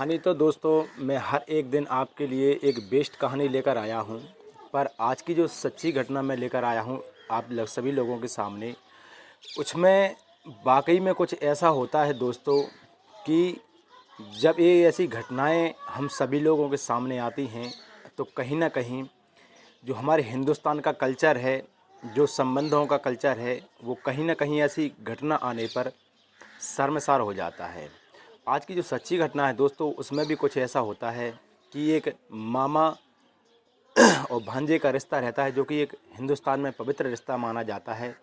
कहानी तो दोस्तों मैं हर एक दिन आपके लिए एक बेस्ट कहानी लेकर आया हूँ। पर आज की जो सच्ची घटना मैं लेकर आया हूँ सभी लोगों के सामने, उसमें वाकई में कुछ ऐसा होता है दोस्तों कि जब ये ऐसी घटनाएं हम सभी लोगों के सामने आती हैं तो कहीं ना कहीं जो हमारे हिंदुस्तान का कल्चर है, जो संबंधों का कल्चर है, वो कहीं ना कहीं ऐसी घटना आने पर शर्मसार हो जाता है। आज की जो सच्ची घटना है दोस्तों, उसमें भी कुछ ऐसा होता है कि एक मामा और भांजे का रिश्ता रहता है, जो कि एक हिंदुस्तान में पवित्र रिश्ता माना जाता है।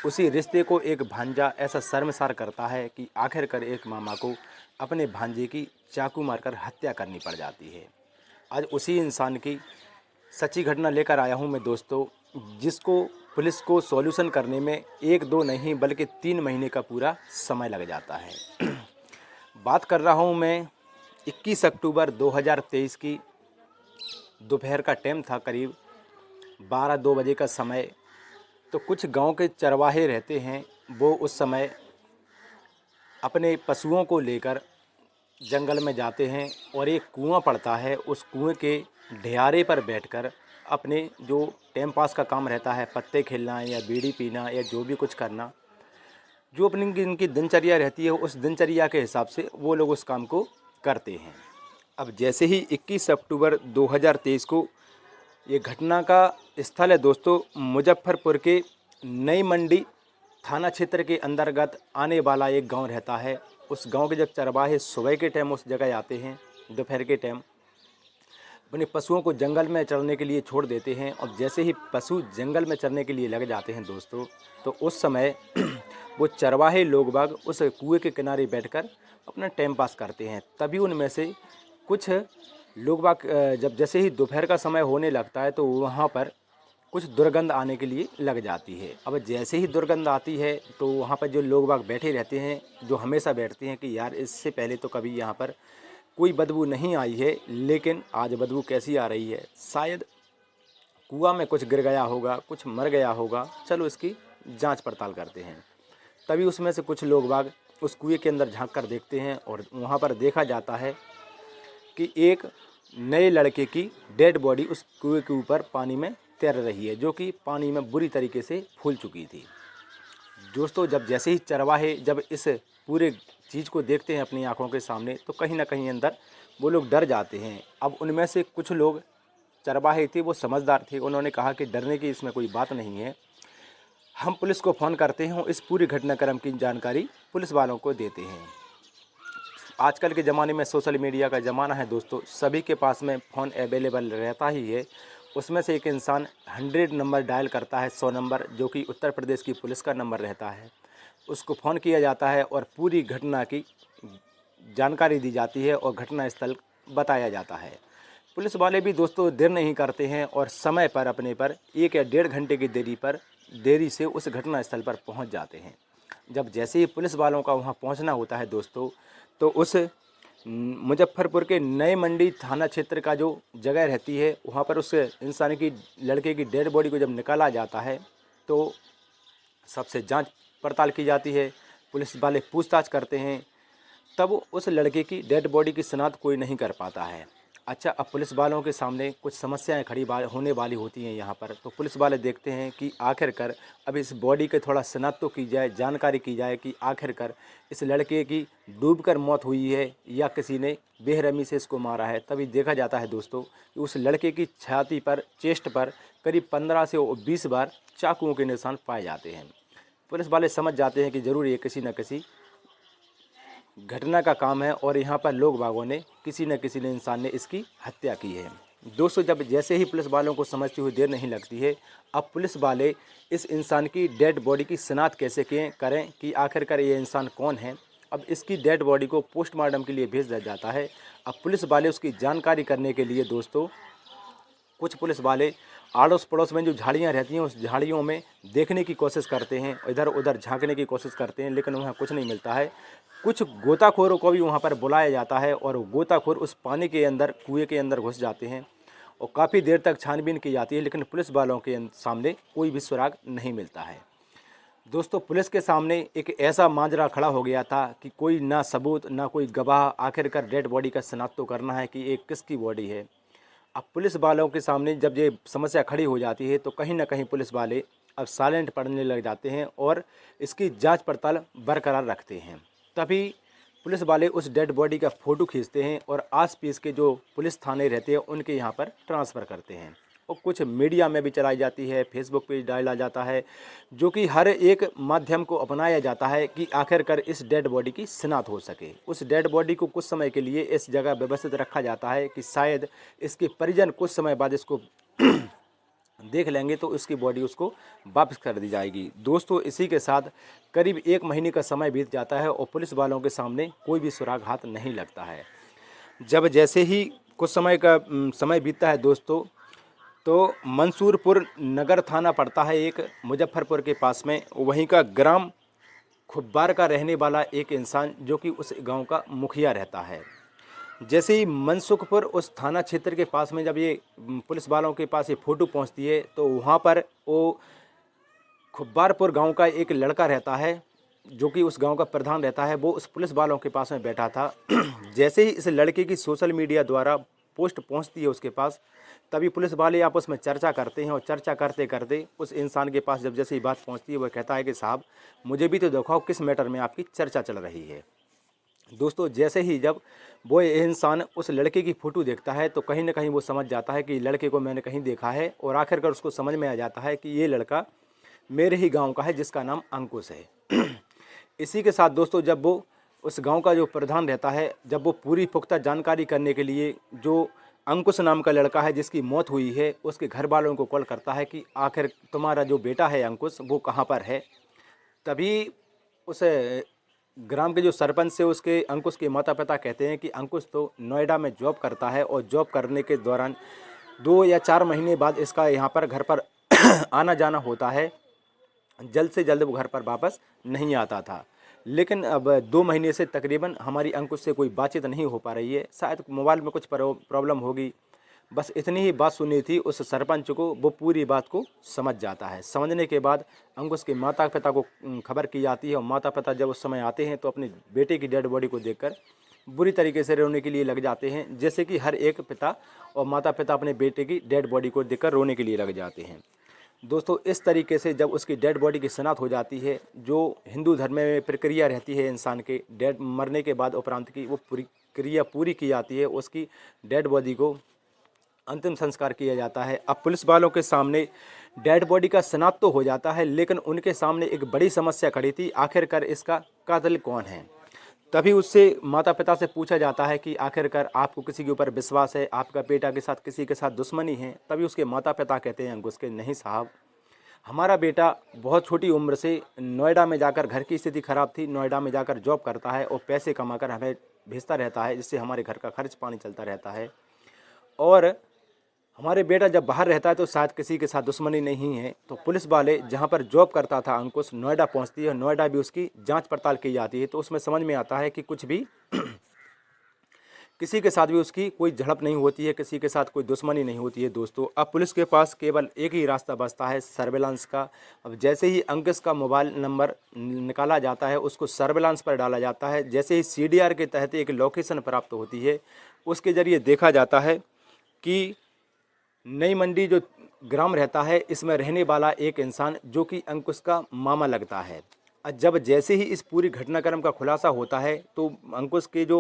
उसी रिश्ते को एक भांजा ऐसा शर्मसार करता है कि आखिरकार एक मामा को अपने भांजे की चाकू मारकर हत्या करनी पड़ जाती है। आज उसी इंसान की सच्ची घटना लेकर आया हूं मैं दोस्तों, जिसको पुलिस को सॉल्यूशन करने में 1-2 नहीं बल्कि 3 महीने का पूरा समय लग जाता है। बात कर रहा हूं मैं 21 अक्टूबर 2023 की। दोपहर का टाइम था, करीब 12-2 बजे का समय। तो कुछ गांव के चरवाहे रहते हैं, वो उस समय अपने पशुओं को लेकर जंगल में जाते हैं और एक कुआं पड़ता है। उस कुएं के ढियारे पर बैठकर अपने जो टाइम पास का काम रहता है, पत्ते खेलना या बीड़ी पीना या जो भी कुछ करना, जो अपनी इनकी दिनचर्या रहती है, उस दिनचर्या के हिसाब से वो लोग उस काम को करते हैं। अब जैसे ही 21 अक्टूबर 2023 को ये घटना का स्थल है दोस्तों, मुजफ्फरपुर के नई मंडी थाना क्षेत्र के अंतर्गत आने वाला एक गांव रहता है। उस गांव के जब चरवाहे सुबह के टाइम उस जगह आते हैं, दोपहर के टाइम अपने पशुओं को जंगल में चरने के लिए छोड़ देते हैं। और जैसे ही पशु जंगल में चरने के लिए लग जाते हैं दोस्तों, तो उस समय वो चरवाहे लोग बाग उस कुएं के किनारे बैठकर अपना टाइम पास करते हैं। तभी उनमें से कुछ लोग बाग जब जैसे ही दोपहर का समय होने लगता है तो वहाँ पर कुछ दुर्गंध आने के लिए लग जाती है। अब जैसे ही दुर्गंध आती है तो वहाँ पर जो लोग बाग बैठे रहते हैं, जो हमेशा बैठते हैं कि यार इससे पहले तो कभी यहाँ पर कोई बदबू नहीं आई है, लेकिन आज बदबू कैसी आ रही है, शायद कुआं में कुछ गिर गया होगा, कुछ मर गया होगा, चलो इसकी जांच पड़ताल करते हैं। तभी उसमें से कुछ लोग बाग उस कुएं के अंदर झांक कर देखते हैं और वहाँ पर देखा जाता है कि एक नए लड़के की डेड बॉडी उस कुएं के ऊपर पानी में तैर रही है, जो कि पानी में बुरी तरीके से फूल चुकी थी। दोस्तों जब जैसे ही चरवाहे जब इस पूरे चीज़ को देखते हैं अपनी आंखों के सामने, तो कहीं ना कहीं अंदर वो लोग डर जाते हैं। अब उनमें से कुछ लोग चरवाहे थे, वो समझदार थे, उन्होंने कहा कि डरने की इसमें कोई बात नहीं है, हम पुलिस को फ़ोन करते हैं और इस पूरी घटनाक्रम की जानकारी पुलिस वालों को देते हैं। आजकल के ज़माने में सोशल मीडिया का ज़माना है दोस्तों, सभी के पास में फ़ोन अवेलेबल रहता ही है। उसमें से एक इंसान 100 नंबर डायल करता है, 100 नंबर, जो कि उत्तर प्रदेश की पुलिस का नंबर रहता है। उसको फ़ोन किया जाता है और पूरी घटना की जानकारी दी जाती है और घटनास्थल बताया जाता है। पुलिस वाले भी दोस्तों देर नहीं करते हैं और समय पर अपने पर 1 या 1.5 घंटे की देरी से उस घटनास्थल पर पहुंच जाते हैं। जब जैसे ही पुलिस वालों का वहां पहुंचना होता है दोस्तों, तो उस मुजफ्फरपुर के नए मंडी थाना क्षेत्र का जो जगह रहती है, वहाँ पर उस इंसान की लड़के की डेड बॉडी को जब निकाला जाता है तो सबसे जांच पड़ताल की जाती है, पुलिस वाले पूछताछ करते हैं। तब उस लड़के की डेड बॉडी की शिनाख्त कोई नहीं कर पाता है। अच्छा, अब पुलिस वालों के सामने कुछ समस्याएं खड़ी होने वाली होती हैं यहाँ पर। तो पुलिस वाले देखते हैं कि आखिरकार अब इस बॉडी के थोड़ा शिनाख्त तो की जाए, जानकारी की जाए कि आखिरकार इस लड़के की डूबकर मौत हुई है या किसी ने बेरहमी से इसको मारा है। तभी देखा जाता है दोस्तों कि उस लड़के की छाती पर, चेस्ट पर करीब 15 से 20 बार चाकुओं के निशान पाए जाते हैं। पुलिस वाले समझ जाते हैं कि ज़रूर ये किसी न किसी घटना का काम है और यहाँ पर लोग बागों ने किसी न किसी ने इंसान ने इसकी हत्या की है। दोस्तों जब जैसे ही पुलिस वालों को समझती हुई देर नहीं लगती है, अब पुलिस वाले इस इंसान की डेड बॉडी की शिनाख्त कैसे करें कि आखिरकार ये इंसान कौन है। अब इसकी डेड बॉडी को पोस्टमार्टम के लिए भेज दिया जाता है। अब पुलिस वाले उसकी जानकारी करने के लिए दोस्तों, कुछ पुलिस वाले आड़ोस पड़ोस में जो झाड़ियाँ रहती हैं, उस झाड़ियों में देखने की कोशिश करते हैं, इधर उधर झांकने की कोशिश करते हैं, लेकिन वहाँ कुछ नहीं मिलता है। कुछ गोताखोरों को भी वहाँ पर बुलाया जाता है और गोताखोर उस पानी के अंदर, कुएं के अंदर घुस जाते हैं और काफ़ी देर तक छानबीन की जाती है, लेकिन पुलिस वालों के सामने कोई भी सुराग नहीं मिलता है। दोस्तों, पुलिस के सामने एक ऐसा माजरा खड़ा हो गया था कि कोई ना सबूत ना कोई गवाह, आखिरकार डेड बॉडी का शनाख्त तो करना है कि ये किसकी बॉडी है। अब पुलिस वालों के सामने जब ये समस्या खड़ी हो जाती है तो कहीं ना कहीं पुलिस वाले अब साइलेंट पड़ने लग जाते हैं और इसकी जांच पड़ताल बरकरार रखते हैं। तभी पुलिस वाले उस डेड बॉडी का फ़ोटो खींचते हैं और आस-पास के जो पुलिस थाने रहते हैं उनके यहाँ पर ट्रांसफ़र करते हैं और कुछ मीडिया में भी चलाई जाती है, फेसबुक पे डाला जाता है, जो कि हर एक माध्यम को अपनाया जाता है कि आखिरकार इस डेड बॉडी की शिनाख्त हो सके। उस डेड बॉडी को कुछ समय के लिए इस जगह व्यवस्थित रखा जाता है कि शायद इसके परिजन कुछ समय बाद इसको देख लेंगे तो उसकी बॉडी उसको वापस कर दी जाएगी। दोस्तों, इसी के साथ करीब 1 महीने का समय बीत जाता है और पुलिस वालों के सामने कोई भी सुराग हाथ नहीं लगता है। जब जैसे ही कुछ समय का समय बीतता है दोस्तों, तो मंसूरपुर नगर थाना पड़ता है एक मुजफ्फरपुर के पास में। वहीं का ग्राम खुब्बार का रहने वाला एक इंसान जो कि उस गांव का मुखिया रहता है। जैसे ही मनसुखपुर उस थाना क्षेत्र के पास में जब ये पुलिस वालों के पास ये फ़ोटो पहुंचती है तो वहाँ पर वो खुब्बारपुर गांव का एक लड़का रहता है जो कि उस गांव का प्रधान रहता है, वो उस पुलिस वालों के पास में बैठा था। जैसे ही इस लड़के की सोशल मीडिया द्वारा पोस्ट पहुंचती है उसके पास, तभी पुलिस वाले आपस में चर्चा करते हैं और चर्चा करते करते उस इंसान के पास जब जैसे ही बात पहुंचती है वह कहता है कि साहब, मुझे भी तो दिखाओ किस मैटर में आपकी चर्चा चल रही है। दोस्तों, जैसे ही जब वो इंसान उस लड़के की फ़ोटो देखता है तो कहीं ना कहीं वो समझ जाता है कि लड़के को मैंने कहीं देखा है और आखिरकार उसको समझ में आ जाता है कि ये लड़का मेरे ही गांव का है जिसका नाम अंकुश है। इसी के साथ दोस्तों, जब वो उस गांव का जो प्रधान रहता है, जब वो पूरी पुख्ता जानकारी करने के लिए जो अंकुश नाम का लड़का है जिसकी मौत हुई है उसके घर वालों को कॉल करता है कि आखिर तुम्हारा जो बेटा है अंकुश वो कहाँ पर है, तभी उस ग्राम के जो सरपंच से उसके अंकुश के माता पिता कहते हैं कि अंकुश तो नोएडा में जॉब करता है और जॉब करने के दौरान 2 या 4 महीने बाद इसका यहाँ पर घर पर आना जाना होता है। जल्द से जल्द वो घर पर वापस नहीं आता था, लेकिन अब 2 महीने से तकरीबन हमारी अंकुश से कोई बातचीत नहीं हो पा रही है। शायद मोबाइल में कुछ प्रॉब्लम होगी। बस इतनी ही बात सुनी थी उस सरपंच को, वो पूरी बात को समझ जाता है। समझने के बाद अंकुश के माता पिता को खबर की जाती है और माता पिता जब उस समय आते हैं तो अपने बेटे की डेड बॉडी को देखकर बुरी तरीके से रोने के लिए लग जाते हैं, जैसे कि हर एक पिता और माता पिता अपने बेटे की डेड बॉडी को देखकर रोने के लिए लग जाते हैं। दोस्तों, इस तरीके से जब उसकी डेड बॉडी की शिनाख्त हो जाती है, जो हिंदू धर्म में प्रक्रिया रहती है इंसान के डेड मरने के बाद उपरांत की, वो प्रक्रिया पूरी की जाती है। उसकी डेड बॉडी को अंतिम संस्कार किया जाता है। अब पुलिस वालों के सामने डेड बॉडी का शिनाख्त तो हो जाता है, लेकिन उनके सामने एक बड़ी समस्या खड़ी थी, आखिरकार इसका कातिल कौन है। तभी उससे माता पिता से पूछा जाता है कि आखिरकार आपको किसी के ऊपर विश्वास है, आपका बेटा के साथ किसी के साथ दुश्मनी है। तभी उसके माता पिता कहते हैं अंकुश के, नहीं साहब, हमारा बेटा बहुत छोटी उम्र से नोएडा में जाकर, घर की स्थिति ख़राब थी, नोएडा में जाकर जॉब करता है और पैसे कमाकर हमें भेजता रहता है, जिससे हमारे घर का खर्च पानी चलता रहता है। और हमारे बेटा जब बाहर रहता है तो शायद किसी के साथ दुश्मनी नहीं है। तो पुलिस वाले जहां पर जॉब करता था अंकुश, नोएडा पहुंचती है, नोएडा भी उसकी जांच पड़ताल की जाती है। तो उसमें समझ में आता है कि कुछ भी किसी के साथ भी उसकी कोई झड़प नहीं होती है, किसी के साथ कोई दुश्मनी नहीं होती है। दोस्तों, अब पुलिस के पास केवल एक ही रास्ता बचता है, सर्विलांस का। अब जैसे ही अंकुश का मोबाइल नंबर निकाला जाता है, उसको सर्विलांस पर डाला जाता है। जैसे ही CDR के तहत एक लोकेशन प्राप्त होती है, उसके ज़रिए देखा जाता है कि नई मंडी जो ग्राम रहता है, इसमें रहने वाला एक इंसान जो कि अंकुश का मामा लगता है। जब जैसे ही इस पूरी घटनाक्रम का खुलासा होता है तो अंकुश के जो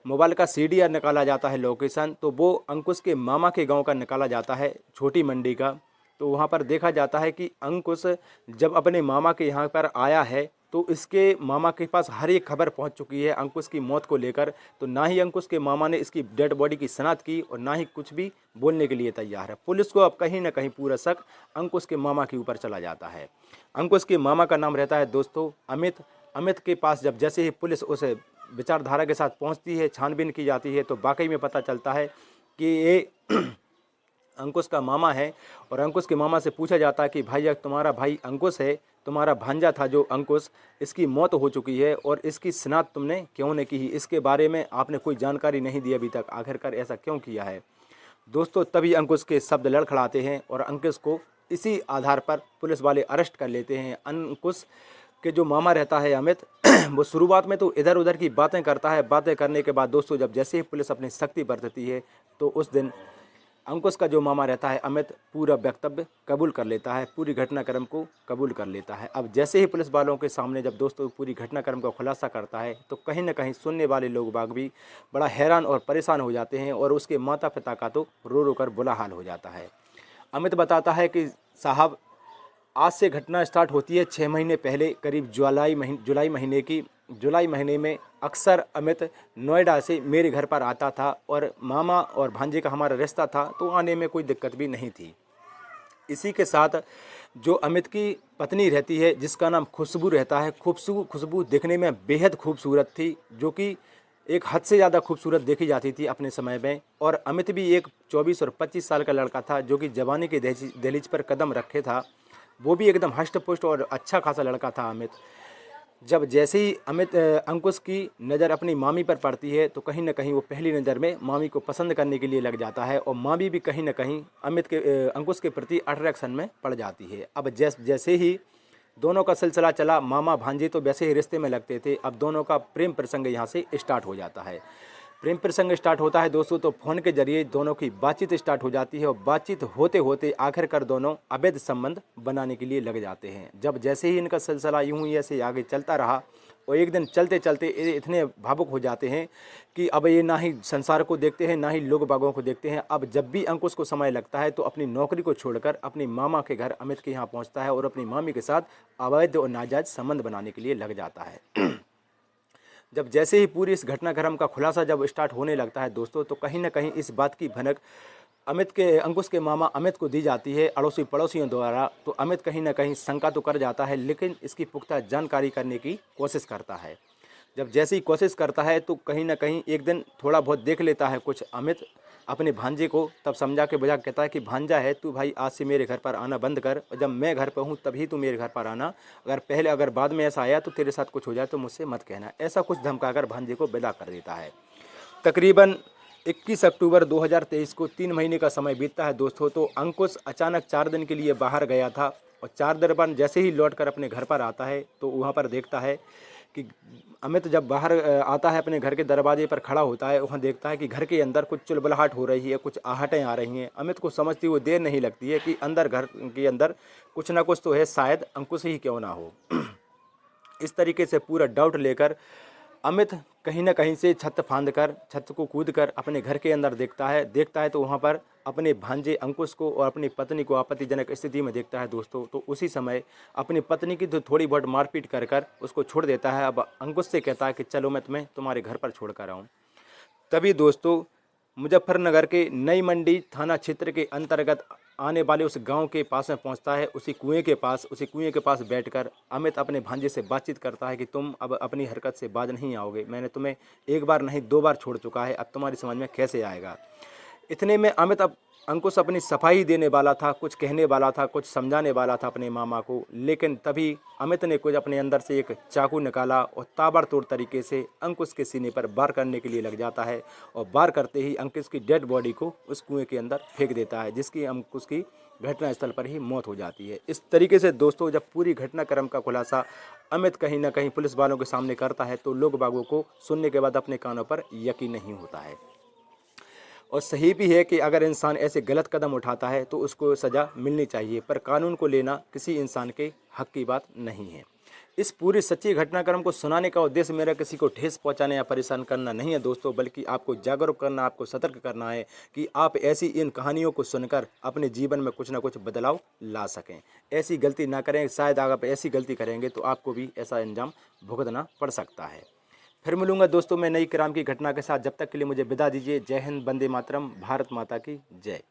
मोबाइल का CDR निकाला जाता है लोकेशन, तो वो अंकुश के मामा के गांव का निकाला जाता है, छोटी मंडी का। तो वहां पर देखा जाता है कि अंकुश जब अपने मामा के यहाँ पर आया है तो इसके मामा के पास हर एक खबर पहुंच चुकी है अंकुश की मौत को लेकर। तो ना ही अंकुश के मामा ने इसकी डेड बॉडी की शिनाख्त की और ना ही कुछ भी बोलने के लिए तैयार है। पुलिस को अब कहीं ना कहीं पूरा शक अंकुश के मामा के ऊपर चला जाता है। अंकुश के मामा का नाम रहता है दोस्तों अमित। अमित के पास जब जैसे ही पुलिस उस विचारधारा के साथ पहुंचती है, छानबीन की जाती है, तो वाकई में पता चलता है कि ये अंकुश का मामा है। और अंकुश के मामा से पूछा जाता है कि भाई, अगर तुम्हारा भाई अंकुश है, तुम्हारा भांजा था जो अंकुश, इसकी मौत हो चुकी है और इसकी शिनाख्त तुमने क्यों नहीं की, इसके बारे में आपने कोई जानकारी नहीं दी अभी तक, आखिरकार ऐसा क्यों किया है। दोस्तों, तभी अंकुश के शब्द लड़खड़ाते हैं और अंकुश को इसी आधार पर पुलिस वाले अरेस्ट कर लेते हैं। अंकुश के जो मामा रहता है अमित वो शुरुआत में तो इधर उधर की बातें करता है। बातें करने के बाद दोस्तों जब जैसे ही पुलिस अपनी सख्ती बरतती है तो उस दिन अंकुश का जो मामा रहता है अमित पूरा वक्तव्य कबूल कर लेता है, पूरी घटनाक्रम को कबूल कर लेता है। अब जैसे ही पुलिस वालों के सामने जब दोस्तों पूरी घटनाक्रम का खुलासा करता है तो कहीं ना कहीं सुनने वाले लोग बाग भी बड़ा हैरान और परेशान हो जाते हैं और उसके माता पिता का तो रो रो कर बुरा हाल हो जाता है। अमित बताता है कि साहब आज से घटना स्टार्ट होती है 6 महीने पहले, करीब जुलाई महीने में अक्सर अमित नोएडा से मेरे घर पर आता था और मामा और भांजे का हमारा रिश्ता था तो आने में कोई दिक्कत भी नहीं थी। इसी के साथ जो अमित की पत्नी रहती है जिसका नाम खुशबू रहता है, खुशबू दिखने में बेहद खूबसूरत थी, जो कि एक हद से ज़्यादा खूबसूरत देखी जाती थी अपने समय में। और अमित भी एक 24 और 25 साल का लड़का था जो कि जवानी के दहलीज पर कदम रखे था। वो भी एकदम हष्ट पुष्ट और अच्छा खासा लड़का था अमित। जब जैसे ही अंकुश की नज़र अपनी मामी पर पड़ती है तो कहीं ना कहीं वो पहली नज़र में मामी को पसंद करने के लिए लग जाता है और मामी भी कहीं ना कहीं अंकुश के प्रति अट्रैक्शन में पड़ जाती है। अब जैसे ही दोनों का सिलसिला चला, मामा भांजे तो वैसे ही रिश्ते में लगते थे, अब दोनों का प्रेम प्रसंग यहाँ से स्टार्ट हो जाता है। प्रेम प्रसंग स्टार्ट होता है दोस्तों तो फ़ोन के जरिए दोनों की बातचीत स्टार्ट हो जाती है और बातचीत होते होते आखिरकार दोनों अवैध संबंध बनाने के लिए लग जाते हैं। जब जैसे ही इनका सिलसिला यूं ही ऐसे आगे चलता रहा और एक दिन चलते चलते इतने भावुक हो जाते हैं कि अब ये ना ही संसार को देखते हैं ना ही लोग बागों को देखते हैं। अब जब भी अंकुश को समय लगता है तो अपनी नौकरी को छोड़कर अपनी मामा के घर अमित के यहाँ पहुँचता है और अपनी मामी के साथ अवैध और नाजायज संबंध बनाने के लिए लग जाता है। जब जैसे ही पूरी इस घटनाक्रम का खुलासा जब स्टार्ट होने लगता है दोस्तों तो कहीं ना कहीं इस बात की भनक अंकुश के मामा अमित को दी जाती है अड़ोसी पड़ोसियों द्वारा। तो अमित कहीं ना कहीं शंका तो कर जाता है लेकिन इसकी पुख्ता जानकारी करने की कोशिश करता है। जब जैसे ही कोशिश करता है तो कहीं ना कहीं एक दिन थोड़ा बहुत देख लेता है कुछ अमित अपने भांजे को, तब समझा के बुझा कहता है कि भांजा है तू भाई आज से मेरे घर पर आना बंद कर, और जब मैं घर पर हूँ तभी तू मेरे घर पर आना, अगर बाद में ऐसा आया तो तेरे साथ कुछ हो जाए तो मुझसे मत कहना। ऐसा कुछ धमकाकर भांजे को विदा कर देता है। तकरीबन 21 अक्टूबर 2023 को 3 महीने का समय बीतता है दोस्तों। तो अंकुश अचानक 4 दिन के लिए बाहर गया था और 4 दिन बाद जैसे ही लौटकर अपने घर पर आता है तो वहाँ पर देखता है कि अमित जब बाहर आता है अपने घर के दरवाजे पर खड़ा होता है, वहाँ देखता है कि घर के अंदर कुछ चुलबुलाहट हो रही है, कुछ आहटें आ रही हैं। अमित को समझती हुई देर नहीं लगती है कि घर के अंदर कुछ ना कुछ तो है, शायद अंकुश ही क्यों ना हो। इस तरीके से पूरा डाउट लेकर अमित कहीं ना कहीं से छत को कूदकर अपने घर के अंदर देखता है तो वहाँ पर अपने भांजे अंकुश को और अपनी पत्नी को आपत्तिजनक स्थिति में देखता है दोस्तों। तो उसी समय अपनी पत्नी की तो थोड़ी बहुत मारपीट कर उसको छोड़ देता है। अब अंकुश से कहता है कि चलो मैं तुम्हें तुम्हारे घर पर छोड़ कर आऊँ। तभी दोस्तों मुजफ्फरनगर के नई मंडी थाना क्षेत्र के अंतर्गत आने वाले उस गांव के पास में पहुंचता है। उसी कुएं के पास बैठकर अमित अपने भांजे से बातचीत करता है कि तुम अब अपनी हरकत से बाज नहीं आओगे, मैंने तुम्हें 1 बार नहीं 2 बार छोड़ चुका है, अब तुम्हारी समझ में कैसे आएगा। इतने में अंकुश अपनी सफाई देने वाला था, कुछ कहने वाला था, कुछ समझाने वाला था अपने मामा को, लेकिन तभी अमित ने कुछ अपने अंदर से एक चाकू निकाला और ताबड़तोड़ तरीके से अंकुश के सीने पर वार करने के लिए लग जाता है और वार करते ही अंकुश की डेड बॉडी को उस कुएं के अंदर फेंक देता है, जिसकी अंकुश की घटनास्थल पर ही मौत हो जाती है। इस तरीके से दोस्तों जब पूरी घटनाक्रम का खुलासा अमित कहीं ना कहीं पुलिस वालों के सामने करता है तो लोग बागों को सुनने के बाद अपने कानों पर यकीन नहीं होता है। और सही भी है कि अगर इंसान ऐसे गलत कदम उठाता है तो उसको सज़ा मिलनी चाहिए, पर कानून को लेना किसी इंसान के हक की बात नहीं है। इस पूरी सच्ची घटनाक्रम को सुनाने का उद्देश्य मेरा किसी को ठेस पहुंचाने या परेशान करना नहीं है दोस्तों, बल्कि आपको जागरूक करना, आपको सतर्क करना है कि आप ऐसी इन कहानियों को सुनकर अपने जीवन में कुछ ना कुछ बदलाव ला सकें। ऐसी गलती ना करें, शायद अगर आप ऐसी गलती करेंगे तो आपको भी ऐसा अंजाम भुगतना पड़ सकता है। फिर मिलूंगा दोस्तों मैं नई क्राइम की घटना के साथ, जब तक के लिए मुझे विदा दीजिए। जय हिंद, वंदे मातरम, भारत माता की जय।